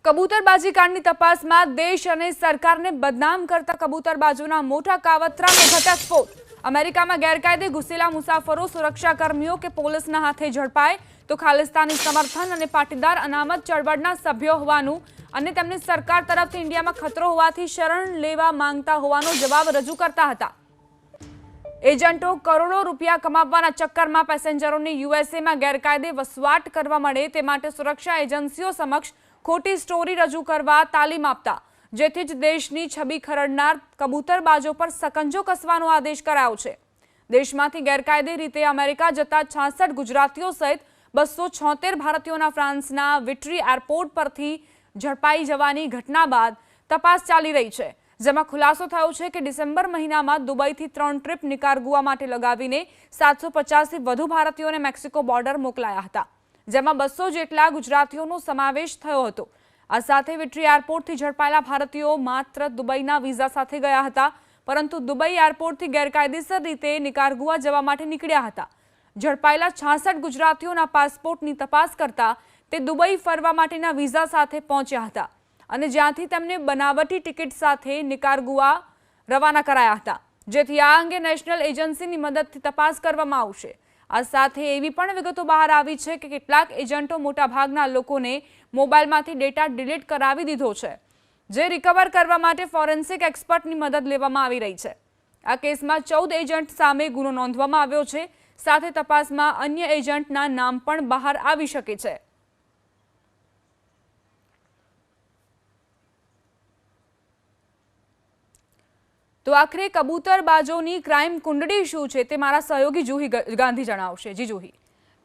કબૂતરબાજી કાંડની તપાસમાં દેશ અને સરકારને બદનામ કરતા કબૂતરબાજોના મોટા કાવતરાનો ઘટસ્ફોટ। અમેરિકામાં ગેરકાયદે ઘૂસેલા મુસાફરો સુરક્ષાકર્મીઓ કે પોલીસના હાથે ઝડપાય તો ખાલિસ્તાની સમર્થન અને પાટીદાર અનામત ચળવળના સભ્યો હોવાનું અને તેમને સરકાર તરફથી ઇન્ડિયામાં ખતરો હોવાથી શરણ લેવા માંગતા હોવાનો જવાબ રજૂ કરતા હતા। એજન્ટો કરોડો રૂપિયા કમાવવાના ચક્કરમાં પેસેન્જરોને યુએસએમાં ગેરકાયદે વસવાટ કરવા મળે તે માટે સુરક્ષા એજન્સીઓ સમક્ષ ખોટી સ્ટોરી રજૂ કરવા તાલીમ આપતા, જેથી જ દેશની છબી ખરડનાર કબૂતરબાજો પર સકંજો કસવાનો આદેશ કરાયો છે। દેશમાંથી ગેરકાયદે રીતે અમેરિકા જતા 66 ગુજરાતીઓ સહિત 276 ભારતીયોના ફ્રાન્સના વિટ્રી એરપોર્ટ પરથી ઝડપાઈ જવાની ઘટના બાદ તપાસ ચાલી રહી છે, જેમાં ખુલાસો થયો છે કે ડિસેમ્બર મહિનામાં દુબઈથી 3 ટ્રીપ નિકારાગુઆ માટે લગાવીને 750થી વધુ ભારતીયોને મેક્સિકો બોર્ડર મોકલાયા હતા, જેમાં 200 જેટલા ગુજરાતીઓનો સમાવેશ થયો હતો। આ સાથે વિટ્રી એરપોર્ટથી ઝડપાયેલા ભારતીયો માત્ર દુબઈના વિઝા સાથે ગયા હતા, પરંતુ દુબઈ એરપોર્ટથી ગેરકાયદેસર રીતે નિકારાગુઆ જવા માટે નીકળ્યા હતા। ઝડપાયેલા 66 ગુજરાતીઓના પાસપોર્ટની તપાસ કરતા તે દુબઈ ફરવા માટેના વિઝા સાથે પહોંચ્યા હતા અને જ્યાંથી તેમને બનાવટી ટિકિટ સાથે નિકારાગુઆ રવાના કરાયા હતા, જેથી આ અંગે નેશનલ એજન્સીની મદદથી તપાસ કરવામાં આવશે। આ સાથે એવી પણ વિગતો બહાર આવી છે કે કેટલાક એજન્ટો મોટાભાગના લોકોને મોબાઈલમાંથી ડેટા ડિલીટ કરાવી દીધો છે, જે રિકવર કરવા માટે ફોરેન્સિક એક્સપર્ટની મદદ લેવામાં આવી રહી છે। આ કેસમાં 14 એજન્ટ સામે ગુનો નોંધવામાં આવ્યો છે, સાથે તપાસમાં અન્ય એજન્ટના નામ પણ બહાર આવી શકે છે। તો આખરે કબૂતરબાજોની ક્રાઇમ કુંડળી શું છે તે મારા સહયોગી જુહી ગાંધી જણાવશે। જી જુહી।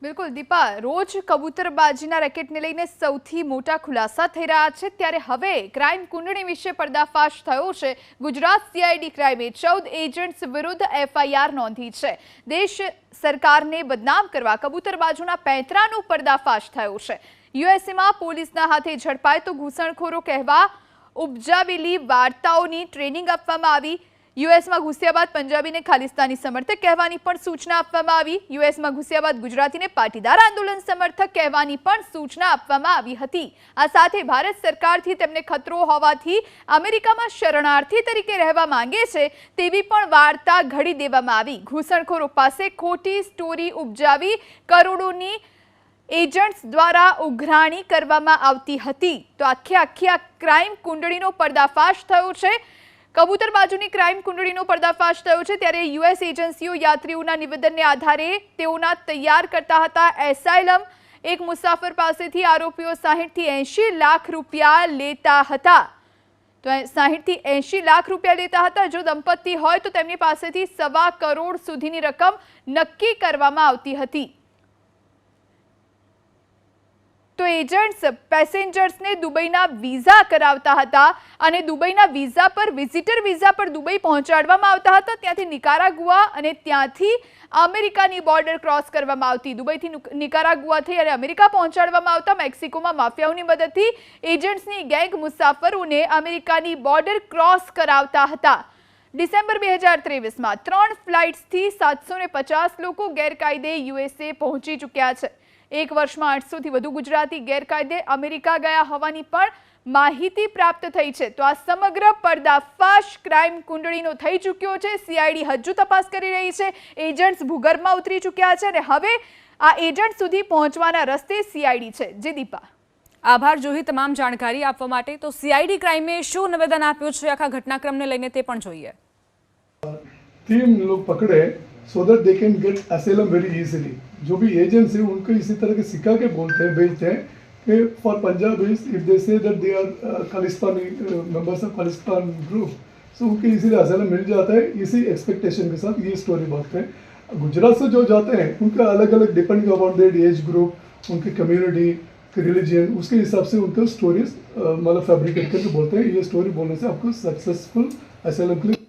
બિલકુલ દીપા, રોજ કબૂતરબાજીના રેકેટને લઈને સૌથી મોટા ખુલાસા થઈ રહ્યા છે, ત્યારે હવે ક્રાઇમ કુંડળી વિશે પર્દાફાશ થયો છે। ગુજરાત સીઆઈડી ક્રાઇમે 14 એજન્ટ્સ વિરુદ્ધ એફઆઈઆર નોંધી છે। દેશ સરકારને બદનામ કરવા કબૂતરબાજોના પેંતરાનો પર્દાફાશ થયો છે। યુએસએમાં પોલીસના હાથે ઝડપાય તો ઘૂસણખોરો કહેવા ઉપજાવેલી વાર્તાઓની ટ્રેનિંગ આપવામાં આવી। યુએસમાં ઘૂસ્યા બાદ પંજાબીને ખાલિસ્તાની સમર્થક કહેવાની પણ સૂચના આપવામાં આવી। યુએસમાં ઘૂસ્યા બાદ ગુજરાતીને પાટીદાર આંદોલન સમર્થક કહેવાની પણ સૂચના આપવામાં આવી હતી। આ સાથે ભારત સરકારથી તેમને ખતરો હોવાથી અમેરિકામાં શરણાર્થી તરીકે રહેવા માંગે છે તેવી પણ વાર્તા ઘડી દેવામાં આવી। ઘૂસણખોરો પાસે ખોટી સ્ટોરી ઉપજાવી કરોડોની એજન્ટ્સ દ્વારા ઉઘરાણી કરવામાં આવતી હતી। તો આખી આ ક્રાઇમ કુંડળીનો પર્દાફાશ થયો છે। કબૂતરબાજોની ક્રાઇમ કુંડળીનો પર્દાફાશ થયો છે, ત્યારે યુએસ એજન્સીઓ યાત્રીઓના નિવેદનને આધારે તેઓના તૈયાર કરતા હતા એસાઇલમ। એક મુસાફર પાસેથી આરોપીઓ 60 થી 80 લાખ રૂપિયા લેતા હતા। તો 60 થી 80 લાખ રૂપિયા લેતા હતા। જો દંપતી હોય તો તેમની પાસેથી 1.25 કરોડ સુધીની રકમ નક્કી કરવામાં આવતી હતી। તો એજન્ટ્સ પેસેન્જર્સને દુબઈના વિઝા કરાવતા હતા અને દુબઈના વિઝા પર વિઝિટર વિઝા પર દુબઈ પહોંચાડવામાં આવતા હતા, ત્યાંથી નિકારાગુઆ અને ત્યાંથી અમેરિકાની બોર્ડર ક્રોસ કરવામાં આવતી। દુબઈથી નિકારાગુઆ થઈ અને અમેરિકા પહોંચાડવામાં આવતા મેક્સિકોમાં માફિયાઓની મદદથી એજન્ટ્સની ગેંગ મુસાફરોને અમેરિકાની બોર્ડર ક્રોસ કરાવતા હતા। ડિસેમ્બર 2023માં 3 ફ્લાઇટ્સથી 750 લોકો ગેરકાયદે યુએસએ પહોંચી ચૂક્યા છે। એક વર્ષમાં 800 થી વધુ ગુજરાતી ગેરકાયદે અમેરિકા ગયા હોવાની પણ માહિતી પ્રાપ્ત થઈ છે। તો આ સમગ્ર પર્દાફાશ ક્રાઇમ કુંડળીનો થઈ ચૂક્યો છે। સીઆઈડી હજુ તપાસ કરી રહી છે। એજન્ટ્સ ભૂગર્ભમાં ઉતરી ચૂક્યા છે અને હવે આ એજન્ટ સુધી પહોંચવાના રસ્તે સીઆઈડી છે। જી દીપા। આભાર જુહી તમામ જાણકારી આપવા માટે। તો સીઆઈડી ક્રાઇમે શું નિવેદન આપ્યું છે આખા ઘટનાક્રમને લઈને તે પણ જોઈએ। 3 लोग पकड़े so that they can get asylum very easily। जो भी एजेंट्स है उनको इसी तरह के सिखा के बोलते हैं, भेजते हैं कि for Punjabis if they say that they are Khalistani members of Khalistan group, so उनको इसीलिए असलम मिल जाता है। इसी एक्सपेक्टेशन के साथ ये स्टोरी बोलते हैं। गुजरात से जो जाते हैं उनका अलग अलग depending upon their age group, उनकी कम्युनिटी, रिलीजन, उसके हिसाब से उनको स्टोरीज मतलब फैब्रिकेट करके बोलते हैं। ये स्टोरी बोलने से आपको सक्सेसफुल असलम के लिए